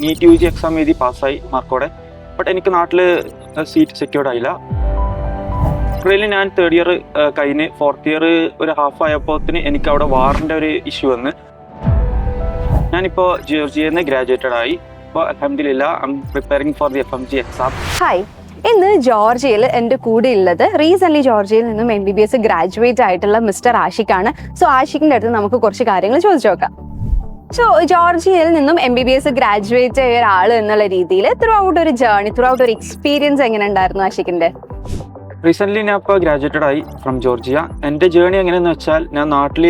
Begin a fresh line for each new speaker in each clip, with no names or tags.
NEET U G exam എഴുതി പാസ്സായി മാർക്കോടെ. ബട്ട് എനിക്ക് നാട്ടിൽ സീറ്റ് സെക്യൂർഡ് ആയില്ല. ഇസ്രയേലിൽ ഞാൻ തേർഡ് ഇയർ കഴിഞ്ഞ് ഫോർത്ത് ഇയർ ഒരു ഹാഫ് ആയപ്പോഴത്തിന് എനിക്ക് അവിടെ വാറിൻ്റെ ഒരു ഇഷ്യൂ വന്ന് ഞാനിപ്പോൾ ജോർജിയയിൽ നിന്ന് ഗ്രാജുവേറ്റഡ് ആയി. ഇപ്പോൾ അൽഹംദുലില്ലാ I M preparing for the FMG exam.
Hi, ഇന്ന് ജോർജിയയിൽ എൻ്റെ കൂടെ ഉള്ളത് റീസെന്റ് ജോർജിയയിൽ നിന്നും MBBS ഗ്രാജുവേറ്റ് ആയിട്ടുള്ള മിസ്റ്റർ ആഷിഖാണ്. സോ ആഷിഖിൻ്റെ അടുത്ത് നമുക്ക് കുറച്ച് കാര്യങ്ങൾ ചോദിച്ചു നോക്കാം. സോ ജോർജിയയിൽ നിന്നും MBBS ഗ്രാജുവേറ്റ് ആയ ഒരാൾ എന്നുള്ള രീതിയിൽ ത്രൂ ഔട്ട് ഒരു ജേർണി, ത്രൂ ഔട്ട് ഒരു എക്സ്പീരിയൻസ് എങ്ങനെ ഉണ്ടായിരുന്നു ആഷിഖിൻ്റെ?
റീസെൻ്റ്ലി ഞാൻ ഇപ്പോൾ ഗ്രാജുവേറ്റഡ് ആയി ഫ്രം ജോർജിയ. എൻ്റെ ജേർണി എങ്ങനെയെന്ന് വെച്ചാൽ ഞാൻ നാട്ടിൽ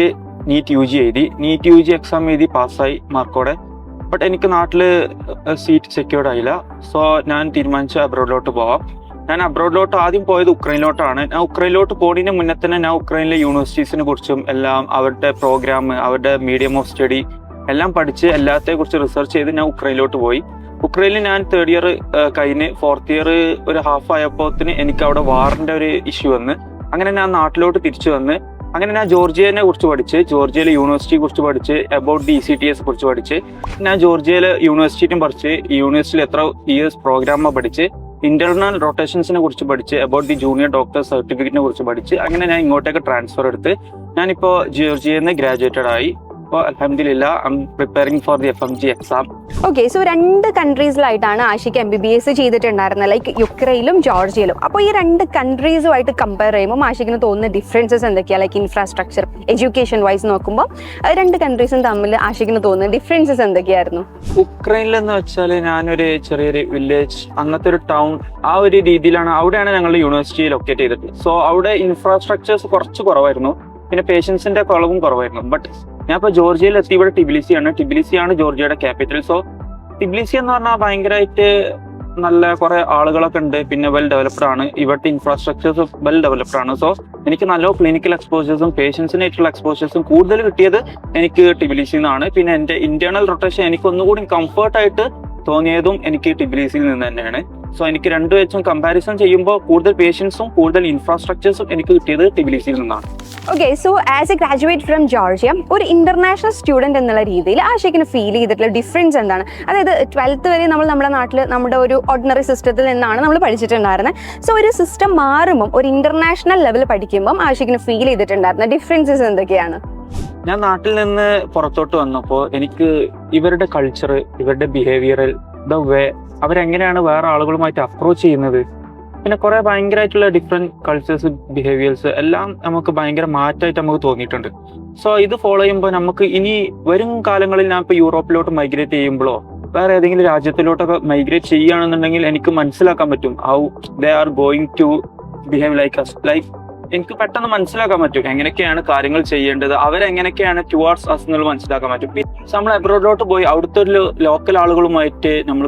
നീറ്റ് യു ജി എഴുതി, നീറ്റ് യു ജി എക്സാം എഴുതി പാസ്സായി മാർക്കോടെ. ബട്ട് എനിക്ക് നാട്ടിൽ സീറ്റ് സെക്യൂർഡ് ആയില്ല. സോ ഞാൻ തീരുമാനിച്ചു അബ്രോഡിലോട്ട് പോവാം. ഞാൻ അബ്രോഡിലോട്ട് ആദ്യം പോയത് ഉക്രൈനിലോട്ടാണ്. ഞാൻ ഉക്രൈനിലോട്ട് പോകുന്നതിന് മുന്നേ തന്നെ ഞാൻ ഉക്രൈനിലെ യൂണിവേഴ്സിറ്റീസിനെ കുറിച്ചും എല്ലാം അവരുടെ പ്രോഗ്രാം, അവരുടെ മീഡിയം ഓഫ് സ്റ്റഡി എല്ലാം പഠിച്ച് എല്ലാത്തെക്കുറിച്ച് റിസർച്ച് ചെയ്ത് ഞാൻ ഉക്രൈനിലോട്ട് പോയി. ഉക്രൈനിൽ ഞാൻ തേർഡ് ഇയർ കഴിഞ്ഞ് ഫോർത്ത് ഇയർ ഒരു ഹാഫ് ആയപ്പോഴത്തിന് എനിക്ക് അവിടെ വാറിൻ്റെ ഒരു ഇഷ്യൂ വന്ന് അങ്ങനെ ഞാൻ നാട്ടിലോട്ട് തിരിച്ചു വന്ന് അങ്ങനെ ഞാൻ ജോർജിയനെ കുറിച്ച് പഠിച്ച്, ജോർജിയയിലെ യൂണിവേഴ്സിറ്റിയെ കുറിച്ച് പഠിച്ച്, അബൌട്ട് ദി ECTS കുറിച്ച് പഠിച്ച്, ഞാൻ ജോർജിയയിലെ യൂണിവേഴ്സിറ്റിയും പഠിച്ച്, ഈ യൂണിവേഴ്സിറ്റിയിൽ എത്ര ഇയേഴ്സ് പ്രോഗ്രാമാണ് പഠിച്ച്, ഇന്റർണൽ റൊട്ടേഷൻസിനെ കുറിച്ച് പഠിച്ച്, അബൌട്ട് ദി ജൂനിയർ ഡോക്ടർ സർട്ടിഫിക്കറ്റിനെ കുറിച്ച് പഠിച്ച്, അങ്ങനെ ഞാൻ ഇങ്ങോട്ടേക്ക് ട്രാൻസ്ഫർ എടുത്ത് ഞാനിപ്പോൾ ജോർജിയയിൽ നിന്ന് ഗ്രാജുവേറ്റഡ് ആയി. ഇപ്പോൾ അൽഹംദുലില്ലാ I M preparing for the FMG exam.
Okay, so രണ്ട് കൺട്രീസിലായിട്ടാണ് ആഷിഖ് MBBS ചെയ്തിട്ടുണ്ടായിരുന്നത്, ലൈക്ക് യുക്രൈനിലും ജോർജിയയിലും. അപ്പോൾ ഈ രണ്ട് കൺട്രീസുമായിട്ട് കമ്പയർ ചെയ്യുമ്പോൾ ആഷിഖിന് തോന്നുന്ന ഡിഫറൻസസ് എന്തൊക്കെയാണ്? ലൈക്ക് ഇൻഫ്രാസ്ട്രക്ചർ, എഡ്യൂക്കേഷൻ വൈസ് നോക്കുമ്പോൾ രണ്ട് കൺട്രീസും തമ്മിൽ ആഷിഖിന് തോന്നുന്ന ഡിഫറൻസസ് എന്തൊക്കെയായിരുന്നു?
ഉക്രൈനിലെന്ന് വെച്ചാൽ ഞാനൊരു ചെറിയൊരു വില്ലേജ്, അങ്ങനത്തെ ഒരു ടൗൺ, ആ ഒരു രീതിയിലാണ് അവിടെയാണ് ഞങ്ങളുടെ യൂണിവേഴ്സിറ്റി ലൊക്കേറ്റ് ചെയ്തിട്ടുള്ളത്. സോ അവിടെ ഇൻഫ്രാസ്ട്രക്ചേഴ്സ് കുറച്ച് കുറവായിരുന്നു, പിന്നെ പേഷ്യൻസിന്റെ കുറവും കുറവായിരുന്നു. ബട്ട് ഞാൻ ഇപ്പോൾ ജോർജിയയിൽ എത്തി. ഇവിടെ ടിബിലിസിയാണ് ജോർജിയയുടെ ക്യാപിറ്റൽ. സോ ടിബിലിസി എന്ന് പറഞ്ഞാൽ ഭയങ്കരമായിട്ട് നല്ല കുറെ ആളുകളൊക്കെ ഉണ്ട്, പിന്നെ വെൽ ഡെവലപ്ഡ് ആണ്. ഇവിടുത്തെ ഇൻഫ്രാസ്ട്രക്ചേഴ്സ് വെൽ ഡെവലപ്ഡ് ആണ്. സോ എനിക്ക് നല്ല ക്ലിനിക്കൽ എക്സ്പോഷേഴ്സും പേഷ്യൻസിനായിട്ടുള്ള എക്സ്പോഷേഴ്സും കൂടുതൽ കിട്ടിയത് എനിക്ക് ടിബിലിസിയിൽ നിന്നാണ്. പിന്നെ എൻ്റെ ഇന്റേണൽ റൊട്ടേഷൻ എനിക്ക് ഒന്നുകൂടി കംഫർട്ടായിട്ട് തോന്നിയതും എനിക്ക് ടിബിലിസിയിൽ നിന്ന് തന്നെയാണ്. സോ എനിക്ക് രണ്ടു വെച്ചും കമ്പാരിസൺ ചെയ്യുമ്പോൾ കൂടുതൽ പേഷ്യൻസും കൂടുതൽ ഇൻഫ്രാസ്ട്രക്ചേഴ്സും എനിക്ക് കിട്ടിയത് ടിബിലിസിയിൽ നിന്നാണ്.
Okay, so as A graduate from Georgia, ഒരു ഇന്റർനാഷണൽ സ്റ്റുഡന്റ് എന്നുള്ള രീതിയിൽ ആഷിഖിന് ഫീൽ ചെയ്തിട്ടുള്ള ഡിഫറൻസ് എന്താണ്? അതായത് 12th വരെ നമ്മൾ നമ്മുടെ നാട്ടിൽ നമ്മുടെ ഒരു ഓർഡിനറി സിസ്റ്റത്തിൽ നിന്നാണ് നമ്മൾ പഠിച്ചിട്ടുണ്ടായിരുന്നത്. സോ ഒരു സിസ്റ്റം മാറുമ്പം ഒരു ഇന്റർനാഷണൽ ലെവൽ പഠിക്കുമ്പം ആഷിഖിന് ഫീൽ ചെയ്തിട്ടുണ്ടായിരുന്ന ഡിഫറൻസസ് എന്തൊക്കെയാണ്?
ഞാൻ നാട്ടിൽ നിന്ന് പുറത്തോട്ട് വന്നപ്പോൾ എനിക്ക് ഇവരുടെ കൾച്ചർ, ഇവരുടെ ബിഹേവിയറൽ ദ വേ, അവരെങ്ങനെയാണ് വേറെ ആളുകളുമായിട്ട് അപ്രോച്ച് ചെയ്യുന്നത്, പിന്നെ കുറെ ഭയങ്കരമായിട്ടുള്ള ഡിഫറെന്റ് കൾച്ചേഴ്സ്, ബിഹേവിയേഴ്സ് എല്ലാം നമുക്ക് ഭയങ്കര മാറ്റമായിട്ട് നമുക്ക് തോന്നിയിട്ടുണ്ട്. സോ ഇത് ഫോളോ ചെയ്യുമ്പോൾ നമുക്ക് ഇനി വരും കാലങ്ങളിൽ ഞാൻ ഇപ്പോൾ യൂറോപ്പിലോട്ട് മൈഗ്രേറ്റ് ചെയ്യുമ്പോഴോ വേറെ ഏതെങ്കിലും രാജ്യത്തിലോട്ടൊക്കെ മൈഗ്രേറ്റ് ചെയ്യുകയാണെന്നുണ്ടെങ്കിൽ എനിക്ക് മനസ്സിലാക്കാൻ പറ്റും how they are going to behave like us. Like എനിക്ക് പെട്ടെന്ന് മനസ്സിലാക്കാൻ പറ്റും എങ്ങനെയൊക്കെയാണ് കാര്യങ്ങൾ ചെയ്യേണ്ടത്, അവരെങ്ങനെയൊക്കെയാണ് ടുവാർഡ്സ് അസ് എന്നുള്ളത് മനസ്സിലാക്കാൻ പറ്റും. നമ്മൾ അബ്രോഡിലോട്ട് പോയി അവിടുത്തെ ഒരു ലോക്കൽ ആളുകളുമായിട്ട് നമ്മൾ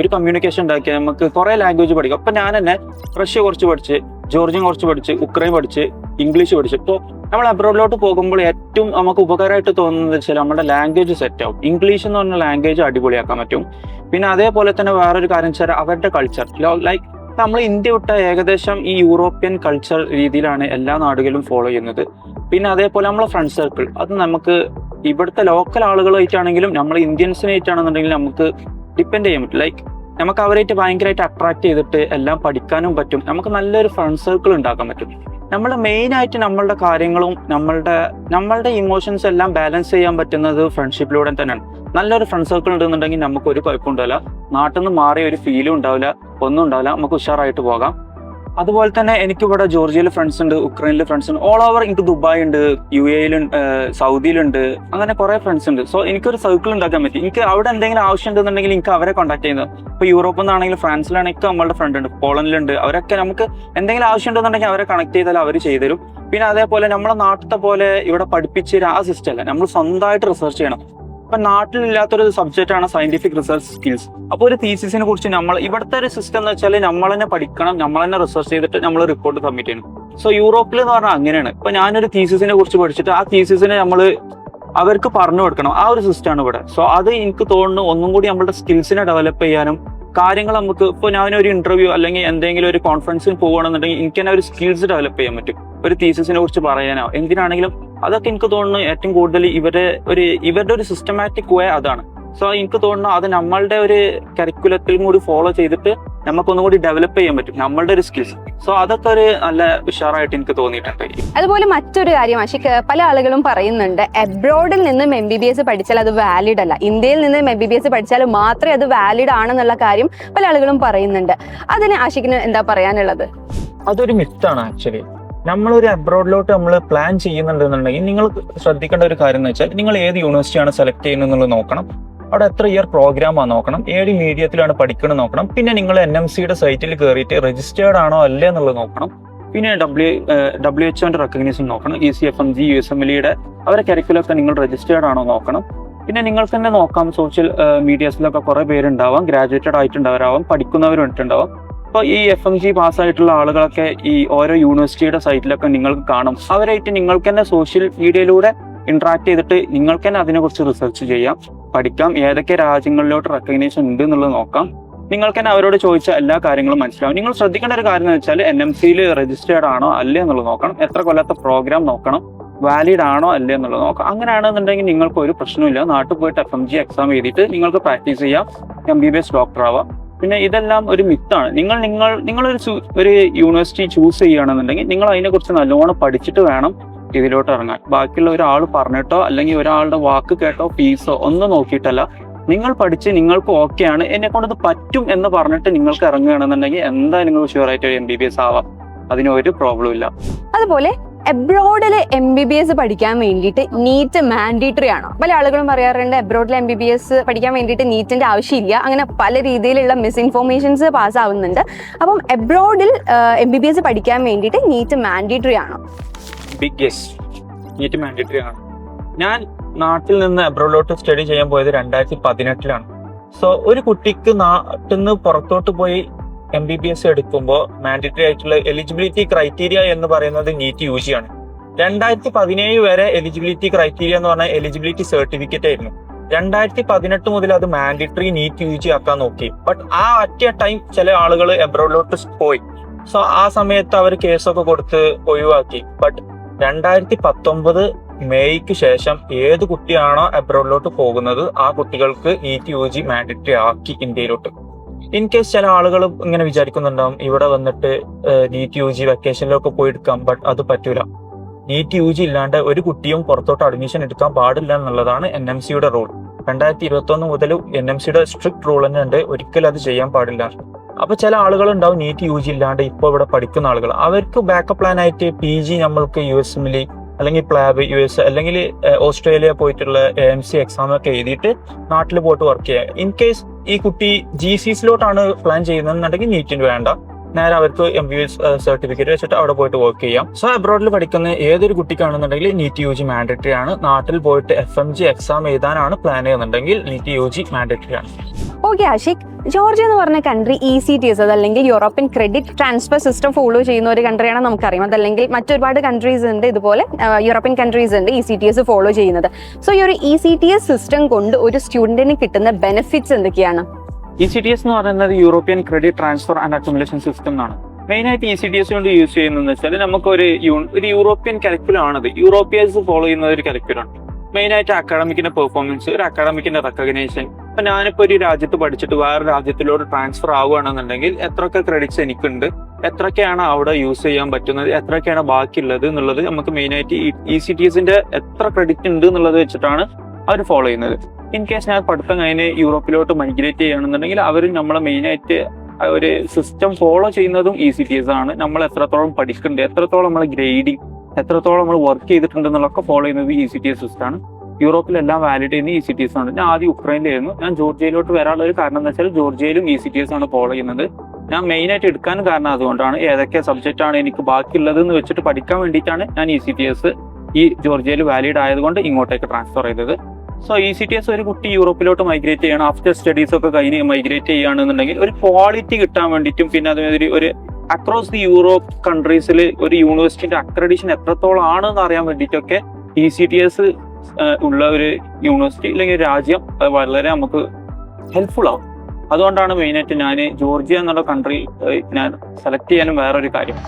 ഒരു കമ്മ്യൂണിക്കേഷൻ ഉണ്ടാക്കിയാൽ നമുക്ക് കുറെ ലാംഗ്വേജ് പഠിക്കും. അപ്പൊ ഞാൻ തന്നെ റഷ്യ കുറച്ച് പഠിച്ച്, ജോർജിയൻ കുറച്ച് പഠിച്ച്, ഉക്രൈൻ പഠിച്ച്, ഇംഗ്ലീഷ് പഠിച്ച്. ഇപ്പോൾ നമ്മൾ അബ്രോഡിലോട്ട് പോകുമ്പോൾ ഏറ്റവും നമുക്ക് ഉപകാരമായിട്ട് തോന്നുന്നത് വെച്ചാൽ നമ്മുടെ ലാംഗ്വേജ് സെറ്റ് ആവും. ഇംഗ്ലീഷ് എന്ന് പറഞ്ഞ ലാംഗ്വേജ് അടിപൊളിയാക്കാൻ പറ്റും. പിന്നെ അതേപോലെ തന്നെ വേറൊരു കാര്യം വെച്ചാൽ അവരുടെ കൾച്ചർ, ലൈക്ക് നമ്മൾ ഇന്ത്യ വിട്ട ഏകദേശം ഈ യൂറോപ്യൻ കൾച്ചർ രീതിയിലാണ് എല്ലാ നാടുകളും ഫോളോ ചെയ്യുന്നത്. പിന്നെ അതേപോലെ നമ്മളെ ഫ്രണ്ട് സർക്കിൾ, അത് നമുക്ക് ഇവിടുത്തെ ലോക്കൽ ആളുകളായിട്ടാണെങ്കിലും നമ്മൾ ഇന്ത്യൻസിനായിട്ടാണെന്നുണ്ടെങ്കിലും നമുക്ക് ഡിപ്പെൻഡ് ചെയ്യാൻ പറ്റും. ലൈക്ക് നമുക്ക് അവരായിട്ട് ഭയങ്കരമായിട്ട് അട്രാക്ട് ചെയ്തിട്ട് എല്ലാം പഠിക്കാനും പറ്റും. നമുക്ക് നല്ലൊരു ഫ്രണ്ട് സർക്കിൾ ഉണ്ടാക്കാൻ പറ്റും. നമ്മൾ മെയിനായിട്ട് നമ്മളുടെ കാര്യങ്ങളും നമ്മളുടെ ഇമോഷൻസ് എല്ലാം ബാലൻസ് ചെയ്യാൻ പറ്റുന്നത് ഫ്രണ്ട്ഷിപ്പിലൂടെ തന്നെയാണ്. നല്ലൊരു ഫ്രണ്ട് സർക്കിൾ ഉണ്ടെന്നുണ്ടെങ്കിൽ നമുക്ക് ഒരു കുഴപ്പമുണ്ടാവില്ല, നാട്ടിൽ നിന്ന് മാറിയ ഒരു ഫീലും ഉണ്ടാവില്ല, ഒന്നും ഉണ്ടാവില്ല, നമുക്ക് ഉഷാറായിട്ട് പോകാം. അതുപോലെ തന്നെ എനിക്കിവിടെ ജോർജിയയിൽ ഫ്രണ്ട്സ് ഉണ്ട്, ഉക്രൈനിൽ ഫ്രണ്ട്സ് ഉണ്ട്, ഓൾ ഓവർ. എനിക്ക് ദുബായ് ഉണ്ട്, UAE-ലുണ്ട്, സൗദിയിലുണ്ട്, അങ്ങനെ കുറെ ഫ്രണ്ട്സ് ഉണ്ട്. സോ എനിക്കൊരു സർക്കിൾ ഉണ്ടാക്കാൻ പറ്റി. എനിക്ക് അവിടെ എന്തെങ്കിലും ആവശ്യം ഉണ്ടെന്നുണ്ടെങ്കിൽ എനിക്ക് അവരെ കോൺടാക്ട് ചെയ്യുന്നത്. ഇപ്പോൾ യൂറോപ്പിൽ നിന്നാണെങ്കിലും ഫ്രാൻസിലാണെങ്കിൽ നമ്മളുടെ ഫ്രണ്ട് ഉണ്ട്, പോളണ്ടിലുണ്ട്, അവരൊക്കെ നമുക്ക് എന്തെങ്കിലും ആവശ്യം ഉണ്ടെന്നുണ്ടെങ്കിൽ അവരെ കണക്ട് ചെയ്താൽ അവർ ചെയ്തുതരും. പിന്നെ അതേപോലെ നമ്മളെ നാട്ടിലത്തെ പോലെ ഇവിടെ പഠിപ്പിച്ച് ആ സിസ്റ്റം അല്ല, നമ്മൾ സ്വന്തമായിട്ട് റിസർച്ച് ചെയ്യണം. ഇപ്പൊ നാട്ടിലില്ലാത്തൊരു സബ്ജക്റ്റ് ആണ് സയന്റിഫിക് റിസർച്ച് സ്കിൽസ്. അപ്പോൾ ഒരു തീസിസിനെ കുറിച്ച് നമ്മൾ ഇവിടുത്തെ ഒരു സിസ്റ്റം എന്ന് വെച്ചാൽ നമ്മൾ തന്നെ പഠിക്കണം, നമ്മൾ തന്നെ റിസർച്ച് ചെയ്തിട്ട് നമ്മൾ റിപ്പോർട്ട് സബ്മിറ്റ് ചെയ്യണം. സോ യൂറോപ്പിൽ എന്ന് പറഞ്ഞാൽ അങ്ങനെയാണ്. ഇപ്പൊ ഞാനൊരു തീസിസിനെ കുറിച്ച് പഠിച്ചിട്ട് ആ തീസിസിനെ നമ്മൾ അവർക്ക് പറഞ്ഞു കൊടുക്കണം, ആ ഒരു സിസ്റ്റമാണ് ഇവിടെ. സോ അത് എനിക്ക് തോന്നുന്നു ഒന്നും കൂടി നമ്മളുടെ സ്കിൽസിനെ ഡെവലപ്പ് ചെയ്യാനും കാര്യങ്ങൾ നമുക്ക് ഇപ്പോൾ ഞാനൊരു ഇന്റർവ്യൂ അല്ലെങ്കിൽ എന്തെങ്കിലും ഒരു കോൺഫറൻസിന് പോകുകയാണെന്നുണ്ടെങ്കിൽ എനിക്ക് തന്നെ ഒരു സ്കിൽസ് ഡെവലപ്പ് ചെയ്യാൻ പറ്റും. ഒരു തീസിസിനെ കുറിച്ച് പറയാനോ എന്തിനാണെങ്കിലും അതൊക്കെ എനിക്ക് തോന്നുന്നു ഏറ്റവും കൂടുതൽ ഇവരുടെ ഒരു സിസ്റ്റമാറ്റിക് വേ അതാണ്. സോ എനിക്ക് തോന്നുന്നു അത് നമ്മളുടെ ഒരു കരിക്കുലത്തിലും കൂടി ഫോളോ ചെയ്തിട്ട് നമുക്കൊന്നും കൂടി ഡെവലപ്പ് ചെയ്യാൻ പറ്റും നമ്മളുടെ ഒരു സ്കിൽസ്. സോ അതൊക്കെ ഒരു നല്ല ഉഷാറായിട്ട് എനിക്ക് തോന്നിയിട്ടുണ്ട്.
അതുപോലെ മറ്റൊരു കാര്യം ആഷിക്, പല ആളുകളും പറയുന്നുണ്ട് എബ്രോഡിൽ നിന്നും MBBS പഠിച്ചാൽ അത് വാലിഡ് അല്ല, ഇന്ത്യയിൽ നിന്നും MBBS പഠിച്ചാൽ മാത്രമേ അത് വാലിഡ് ആണെന്നുള്ള കാര്യം പല ആളുകളും പറയുന്നുണ്ട്. അതിന് ആഷിക്കിന് എന്താ പറയാനുള്ളത്?
അതൊരു മിത്താണ് ആക്ച്വലി. നമ്മളൊരു അബ്രോഡിലോട്ട് നമ്മൾ പ്ലാൻ ചെയ്യുന്നുണ്ടെന്നുണ്ടെങ്കിൽ നിങ്ങൾ ശ്രദ്ധിക്കേണ്ട ഒരു കാര്യം എന്ന് വെച്ചാൽ നിങ്ങൾ ഏത് യൂണിവേഴ്സിറ്റിയാണ് സെലക്ട് ചെയ്യുന്നത് എന്നുള്ളത് നോക്കണം. അവിടെ എത്ര ഇയർ പ്രോഗ്രാമാണ് നോക്കണം, ഏത് മീഡിയത്തിലാണ് പഠിക്കണം നോക്കണം. പിന്നെ നിങ്ങൾ NMCയുടെ സൈറ്റിൽ കയറിയിട്ട് രജിസ്റ്റേർഡ് ആണോ അല്ലേ എന്നുള്ളത് നോക്കണം. പിന്നെ WHO റെക്കഗ്നീഷൻ നോക്കണം. ECFMG, USMLEയുടെ അവരുടെ കരിക്കുലൊക്കെ നിങ്ങൾ രജിസ്റ്റേർഡ് ആണോ നോക്കണം. പിന്നെ നിങ്ങൾക്ക് തന്നെ നോക്കാം, സോഷ്യൽ മീഡിയാസിലൊക്കെ കുറേ പേരുണ്ടാവാം, ഗ്രാജുവേറ്റഡ് ആയിട്ടുണ്ടാവാം, പഠിക്കുന്നവരുണ്ടാവാം. അപ്പോൾ ഈ FMG പാസ്സായിട്ടുള്ള ആളുകളൊക്കെ ഈ ഓരോ യൂണിവേഴ്സിറ്റിയുടെ സൈറ്റിലൊക്കെ നിങ്ങൾക്ക് കാണും. അവരായിട്ട് നിങ്ങൾക്ക് തന്നെ സോഷ്യൽ മീഡിയയിലൂടെ ഇന്ററാക്ട് ചെയ്തിട്ട് നിങ്ങൾക്ക് തന്നെ അതിനെക്കുറിച്ച് റിസർച്ച് ചെയ്യാം, പഠിക്കാം, ഏതൊക്കെ രാജ്യങ്ങളിലോട്ട് റെക്കഗ്നേഷൻ ഉണ്ട് എന്നുള്ളത് നോക്കാം. നിങ്ങൾക്ക് തന്നെ അവരോട് ചോദിച്ച എല്ലാ കാര്യങ്ങളും മനസ്സിലാവും. നിങ്ങൾ ശ്രദ്ധിക്കേണ്ട ഒരു കാര്യം എന്ന് വെച്ചാൽ NMCയിൽ രജിസ്റ്റേർഡ് ആണോ അല്ലേ എന്നുള്ളത് നോക്കണം. എത്ര കൊല്ലത്തെ പ്രോഗ്രാം നോക്കണം, വാലിഡ് ആണോ അല്ലേ എന്നുള്ളത് നോക്കാം. അങ്ങനെയാണെന്നുണ്ടെങ്കിൽ നിങ്ങൾക്ക് ഒരു പ്രശ്നമില്ല, നാട്ടിൽ പോയിട്ട് FMG എക്സാം എഴുതിയിട്ട് നിങ്ങൾക്ക് പ്രാക്ടീസ് ചെയ്യാം, MBBS ഡോക്ടർ ആവാം. പിന്നെ ഇതെല്ലാം ഒരു മിത്താണ്. നിങ്ങളൊരു യൂണിവേഴ്സിറ്റി ചൂസ് ചെയ്യുകയാണെന്നുണ്ടെങ്കിൽ നിങ്ങൾ അതിനെക്കുറിച്ച് നല്ലോണം പഠിച്ചിട്ട് വേണം ഇതിലോട്ട് ഇറങ്ങാൻ. ബാക്കിയുള്ള ഒരാൾ പറഞ്ഞിട്ടോ അല്ലെങ്കിൽ ഒരാളുടെ വാക്ക് കേട്ടോ ഫീസോ ഒന്നും നോക്കിയിട്ടല്ല, നിങ്ങൾ പഠിച്ച് നിങ്ങൾക്ക് ഓക്കെ ആണ്, എന്നെ കൊണ്ടത് പറ്റും എന്ന് പറഞ്ഞിട്ട് നിങ്ങൾക്ക് ഇറങ്ങുകയാണെന്നുണ്ടെങ്കിൽ എന്തായാലും നിങ്ങൾ ഷുവറായിട്ട് ഒരു MBBS ആവാം, അതിനൊരു പ്രോബ്ലം ഇല്ല.
അതുപോലെ എബ്രോഡിൽ MBBS പഠിക്കാൻ വേണ്ടിയിട്ട് നീറ്റ് മാൻഡേറ്ററി ആണോ? പല ആളുകളും പറയാറുണ്ട് എബ്രോഡിൽ MBBS പഠിക്കാൻ വേണ്ടിയിട്ട് നീറ്റിന്റെ ആവശ്യമില്ല, അങ്ങനെ പല രീതിയിലുള്ള മിസ്ഇൻഫോർമേഷൻസ് പാസ്സാവുന്നുണ്ട്. അപ്പം എബ്രോഡിൽ MBBS പഠിക്കാൻ വേണ്ടിയിട്ട് നീറ്റ് മാൻഡേറ്ററി ആണോ?
ബിഗ് യെസ്, നീറ്റ് മാൻഡേറ്ററി ആണ്. ഞാൻ നാട്ടിൽ നിന്ന് എബ്രോഡിലോട്ട് സ്റ്റഡി ചെയ്യാൻ പോയത് 2018 സോ ഒരു കുട്ടിക്ക് നാട്ടിൽ നിന്ന് പുറത്തോട്ട് പോയി MBBS എടുക്കുമ്പോൾ മാൻഡേറ്ററി ആയിട്ടുള്ള എലിജിബിലിറ്റി ക്രൈറ്റീരിയ എന്ന് പറയുന്നത് നീറ്റ് UG ആണ്. 2017 വരെ എലിജിബിലിറ്റി ക്രൈറ്റീരിയ എന്ന് പറഞ്ഞാൽ എലിജിബിലിറ്റി സർട്ടിഫിക്കറ്റ് ആയിരുന്നു. 2018 മുതൽ അത് മാൻഡേറ്ററി നീറ്റ് UG ആക്കാൻ നോക്കി. ബട്ട് ആ അറ്റ് എ ടൈം ചില ആളുകൾ എബ്രോഡിലോട്ട് പോയി. സോ ആ സമയത്ത് അവർ കേസൊക്കെ കൊടുത്ത് ഒഴിവാക്കി. ബട്ട് 2019 മെയ്ക്ക് ശേഷം ഏത് കുട്ടിയാണോ എബ്രോഡിലോട്ട് പോകുന്നത് ആ കുട്ടികൾക്ക് നീറ്റ് UG മാൻഡേറ്ററി ആക്കി ഇന്ത്യയിലോട്ട്. ഇൻ കേസ് ചില ആളുകൾ ഇങ്ങനെ വിചാരിക്കുന്നുണ്ടാവും ഇവിടെ വന്നിട്ട് നീറ്റ് UG വെക്കേഷനിലൊക്കെ പോയി എടുക്കാം, ബട്ട് അത് പറ്റൂല. നീറ്റ് UG ഇല്ലാണ്ട് ഒരു കുട്ടിയും പുറത്തോട്ട് അഡ്മിഷൻ എടുക്കാൻ പാടില്ല എന്നുള്ളതാണ് NMCയുടെ റൂൾ. 2021 മുതൽ NMCയുടെ സ്ട്രിക്ട് റൂൾ തന്നെ ഉണ്ട്, ഒരിക്കലും അത് ചെയ്യാൻ പാടില്ല. അപ്പൊ ചില ആളുകൾ ഉണ്ടാവും നീറ്റ് UG ഇല്ലാണ്ട് ഇപ്പോൾ ഇവിടെ പഠിക്കുന്ന ആളുകൾ, അവർക്ക് ബാക്കപ്പ് പ്ലാൻ ആയിട്ട് PG നമ്മൾക്ക് USMLE അല്ലെങ്കിൽ പ്ലാബ് US അല്ലെങ്കിൽ ഓസ്ട്രേലിയ പോയിട്ടുള്ള AMC എക്സാം ഒക്കെ എഴുതിയിട്ട് നാട്ടിൽ പോയിട്ട് വർക്ക് ചെയ്യുക. ഇൻ കേസ് ഈ കുട്ടി GCSിലോട്ടാണ് പ്ലാൻ ചെയ്യുന്നതെന്നുണ്ടെങ്കിൽ നീറ്റിന് വേണ്ട, നേരെ അവർക്ക് MBBS സർട്ടിഫിക്കറ്റ് വെച്ചിട്ട് അവിടെ പോയിട്ട് വർക്ക് ചെയ്യാം. സോ അബ്രോഡിൽ പഠിക്കുന്ന ഏതൊരു കുട്ടിക്കാണെന്നുണ്ടെങ്കിൽ നീറ്റ് UG മാൻഡേറ്ററി ആണ്. നാട്ടിൽ പോയിട്ട് FMG എക്സാം എഴുതാനാണ് പ്ലാൻ ചെയ്യുന്നുണ്ടെങ്കിൽ നീറ്റ് UG മാൻഡേറ്ററി ആണ്.
ഓക്കെ ആഷിക്, ജോർജിയ എന്ന് പറഞ്ഞ കൺട്രി ECTS അതല്ലെങ്കിൽ European credit transfer system follow ചെയ്യുന്ന ഒരു കൺട്രിയാണ് നമുക്കറിയാം. അതല്ലെങ്കിൽ മറ്റൊരുപാട് കൺട്രീസ് ഉണ്ട് ഇതുപോലെ, യൂറോപ്യൻ കൺട്രീസ് ഉണ്ട് ECTS ഫോളോ ചെയ്യുന്നത്. സോ ഈ ഒരു ECTS സിസ്റ്റം കൊണ്ട് ഒരു സ്റ്റുഡന്റിന് കിട്ടുന്ന ബെനിഫിറ്റ്സ് എന്തൊക്കെയാണ്?
ECTS എന്ന് പറയുന്നത് European credit transfer and accumulation system എന്നാണ്. മെയിനായിട്ട് ECTS കൊണ്ട് യൂസ് ചെയ്യുന്നതെന്ന് വെച്ചാൽ നമുക്കൊരു യൂറോപ്യൻ കരിക്കുലം ആണത്. യൂറോപ്യൻസ് ഫോളോ ചെയ്യുന്ന ഒരു കരിക്കുലം. മെയിനായിട്ട് അക്കാഡമിക്കിന്റെ പെർഫോമൻസ്, ഒരു അക്കാഡമിക്കിന്റെ റെക്കഗ്നേഷൻ. ഇപ്പൊ ഞാനിപ്പോ ഒരു രാജ്യത്ത് പഠിച്ചിട്ട് വേറെ രാജ്യത്തിലോട്ട് ട്രാൻസ്ഫർ ആവുകയാണെന്നുണ്ടെങ്കിൽ എത്രയൊക്കെ ക്രെഡിറ്റ്സ് എനിക്കുണ്ട്, എത്രയൊക്കെയാണ് അവിടെ യൂസ് ചെയ്യാൻ പറ്റുന്നത്, എത്രയൊക്കെയാണ് ബാക്കിയുള്ളത് എന്നുള്ളത് നമുക്ക് മെയിനായിട്ട് ECTSന്റെ എത്ര ക്രെഡിറ്റ് ഉണ്ട് എന്നുള്ളത് വെച്ചിട്ടാണ് അവർ ഫോളോ ചെയ്യുന്നത്. ഇൻ കേസ് ഞാൻ പഠിത്തം കഴിഞ്ഞ് യൂറോപ്പിലോട്ട് മൈഗ്രേറ്റ് ചെയ്യുകയാണെന്നുണ്ടെങ്കിൽ അവർ നമ്മളെ മെയിനായിട്ട് ഒരു സിസ്റ്റം ഫോളോ ചെയ്യുന്നതും ECTS ആണ്. നമ്മൾ എത്രത്തോളം പഠിക്കുന്നുണ്ട്, എത്രത്തോളം നമ്മൾ ഗ്രേഡിങ്, എത്രത്തോളം നമ്മൾ വർക്ക് ചെയ്തിട്ടുണ്ടെന്നുള്ളതൊക്കെ ഫോളോ ചെയ്യുന്നത് ECTS സിസ്റ്റമാണ്. യൂറോപ്പിലെല്ലാം വാലിഡ് ചെയ്യുന്ന ECTS ആണ്. ഞാൻ ആദ്യം ഉക്രൈനിലായിരുന്നു. ഞാൻ ജോർജിയയിലോട്ട് വരാനുള്ള ഒരു കാരണം എന്ന് വെച്ചാൽ ജോർജിയയിലും ECTS ആണ് ഫോളോ ചെയ്യുന്നത്. ഞാൻ മെയിനായിട്ട് എടുക്കാൻ കാരണം അതുകൊണ്ടാണ്. ഏതൊക്കെ സബ്ജക്റ്റ് ആണ് എനിക്ക് ബാക്കിയുള്ളത് എന്ന് വെച്ചിട്ട് പഠിക്കാൻ വേണ്ടിയിട്ടാണ് ഞാൻ ECTS ഈ ജോർജിയയിൽ വാലിഡ് ആയതുകൊണ്ട് ഇങ്ങോട്ടേക്ക് ട്രാൻസ്ഫർ ചെയ്തത്. സോ ECTS ഒരു കുട്ടി യൂറോപ്പിലോട്ട് മൈഗ്രേറ്റ് ചെയ്യണം, ആഫ്റ്റർ സ്റ്റഡീസ് ഒക്കെ കഴിഞ്ഞ് മൈഗ്രേറ്റ് ചെയ്യുകയാണെന്നുണ്ടെങ്കിൽ ഒരു ക്വാളിറ്റി കിട്ടാൻ വേണ്ടിയിട്ടും പിന്നെ അതുമാതിരി ഒരു അക്രോസ് ദി യൂറോപ്പ് കൺട്രീസിൽ ഒരു യൂണിവേഴ്സിറ്റിന്റെ അക്രഡിഷൻ എത്രത്തോളം ആണെന്ന് അറിയാൻ വേണ്ടിയിട്ടൊക്കെ ECTS ഉള്ള ഒരു യൂണിവേഴ്സിറ്റി അല്ലെങ്കിൽ രാജ്യം അത് വളരെ നമുക്ക് ഹെൽപ്ഫുൾ ആവും. അതുകൊണ്ടാണ് മെയിനായിട്ട് ഞാൻ ജോർജിയ എന്നുള്ള കൺട്രി ഞാൻ സെലക്ട് ചെയ്യാനും വേറൊരു കാര്യം.